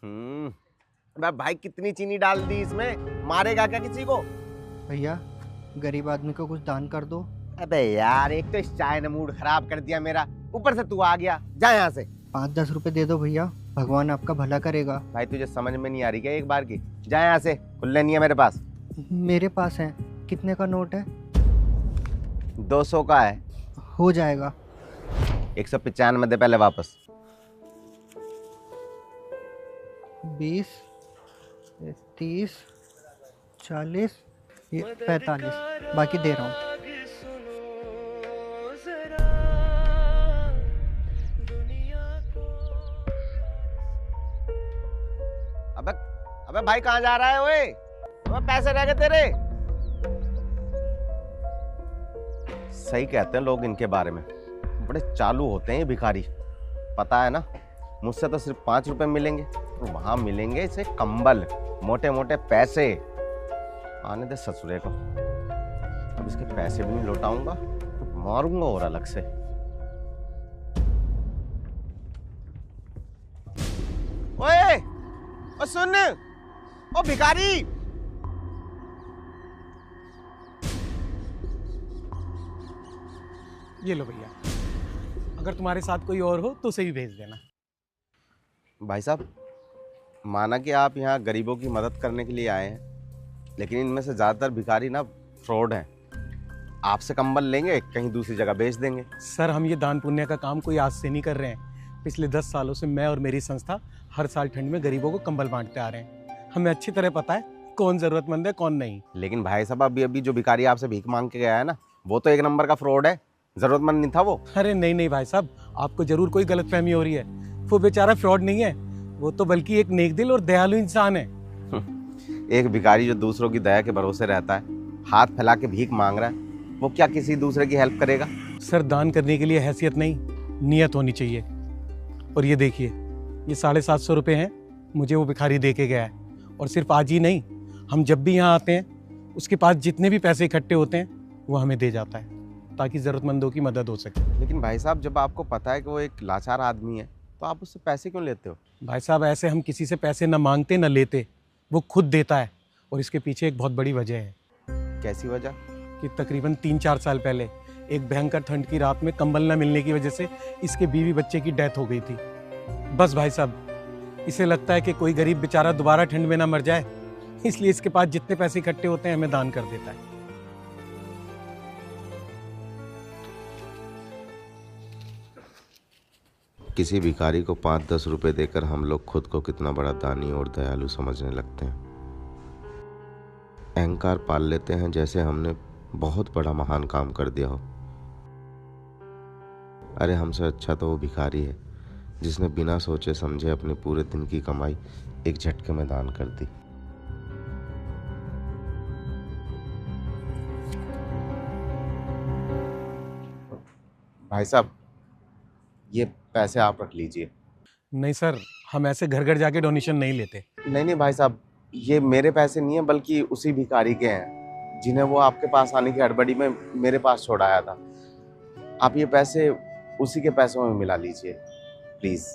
अबे भाई कितनी चीनी डाल दी इसमें, मारेगा क्या किसी को? भैया गरीब आदमी को कुछ दान कर दो। अबे यार, एक तो इस चाय ने मूड खराब कर दिया मेरा, ऊपर से तू आ गया। जा यहाँ से। 5-10 रुपए दे दो भैया, भगवान आपका भला करेगा। भाई तुझे समझ में नहीं आ रही क्या एक बार की? जा यहाँ से, खुले नहीं है मेरे पास। मेरे पास है। कितने का नोट है? 200 का है। हो जाएगा। 195 दे पहले वापस। 20, 30, 40, 45, बाकी दे रहा हूँ। अबे अबे भाई कहाँ जा रहा है ओए? अबे पैसे रह गए तेरे। सही कहते हैं लोग इनके बारे में, बड़े चालू होते हैं ये भिखारी। पता है ना, मुझसे तो सिर्फ 5 रुपए मिलेंगे, तो वहां मिलेंगे इसे कंबल, मोटे मोटे पैसे। आने दे ससुरे को, अब इसके पैसे भी नहीं लौटाऊंगा तो मारूंगा और अलग से। ओए ओ सुन, ओ भिखारी, ये लो भैया, अगर तुम्हारे साथ कोई और हो तो उसे भी भेज देना। भाई साहब, माना कि आप यहाँ गरीबों की मदद करने के लिए आए हैं, लेकिन इनमें से ज़्यादातर भिखारी ना फ्रॉड हैं। आपसे कंबल लेंगे, कहीं दूसरी जगह बेच देंगे। सर, हम ये दान पुण्य का काम कोई आज से नहीं कर रहे हैं। पिछले 10 सालों से मैं और मेरी संस्था हर साल ठंड में गरीबों को कंबल बांटते आ रहे हैं। हमें अच्छी तरह पता है कौन ज़रूरतमंद है कौन नहीं। लेकिन भाई साहब, अभी अभी जो भिखारी आपसे भीख मांग के गया है ना, वो तो 1 नंबर का फ्रॉड है। ज़रूरतमंद नहीं था वो। अरे नहीं नहीं भाई साहब, आपको जरूर कोई गलतफहमी हो रही है। वो बेचारा फ्रॉड नहीं है, वो तो बल्कि एक नेक दिल और दयालु इंसान है। एक भिखारी जो दूसरों की दया के भरोसे रहता है, हाथ फैला के भीख मांग रहा है, वो क्या किसी दूसरे की हेल्प करेगा? सर, दान करने के लिए हैसियत नहीं, नियत होनी चाहिए। और ये देखिए, ये 750 रुपये हैं, मुझे वो भिखारी दे के गया है। और सिर्फ आज ही नहीं, हम जब भी यहाँ आते हैं उसके पास जितने भी पैसे इकट्ठे होते हैं वो हमें दे जाता है, ताकि ज़रूरतमंदों की मदद हो सके। लेकिन भाई साहब, जब आपको पता है कि वो एक लाचार आदमी है, तो आप उससे पैसे क्यों लेते हो? भाई साहब, ऐसे हम किसी से पैसे न मांगते न लेते, वो खुद देता है। और इसके पीछे एक बहुत बड़ी वजह है। कैसी वजह? कि तकरीबन 3-4 साल पहले एक भयंकर ठंड की रात में कंबल न मिलने की वजह से इसके बीवी बच्चे की डेथ हो गई थी। बस भाई साहब, इसे लगता है कि कोई गरीब बेचारा दोबारा ठंड में ना मर जाए, इसलिए इसके पास जितने पैसे इकट्ठे होते हैं हमें दान कर देता है। किसी भिखारी को 5-10 रुपए देकर हम लोग खुद को कितना बड़ा दानी और दयालु समझने लगते हैं। अहंकार पाल लेते हैं जैसे हमने बहुत बड़ा महान काम कर दिया हो। अरे हमसे अच्छा तो वो भिखारी है जिसने बिना सोचे समझे अपने पूरे दिन की कमाई एक झटके में दान कर दी। भाई साहब, ये पैसे आप रख लीजिए। नहीं सर, हम ऐसे घर घर जाके डोनेशन नहीं लेते। नहीं नहीं भाई साहब, ये मेरे पैसे नहीं है, बल्कि उसी भिखारी के हैं जिन्हें वो आपके पास आने की हड़बड़ी में मेरे पास छोड़ाया था। आप ये पैसे उसी के पैसों में मिला लीजिए प्लीज।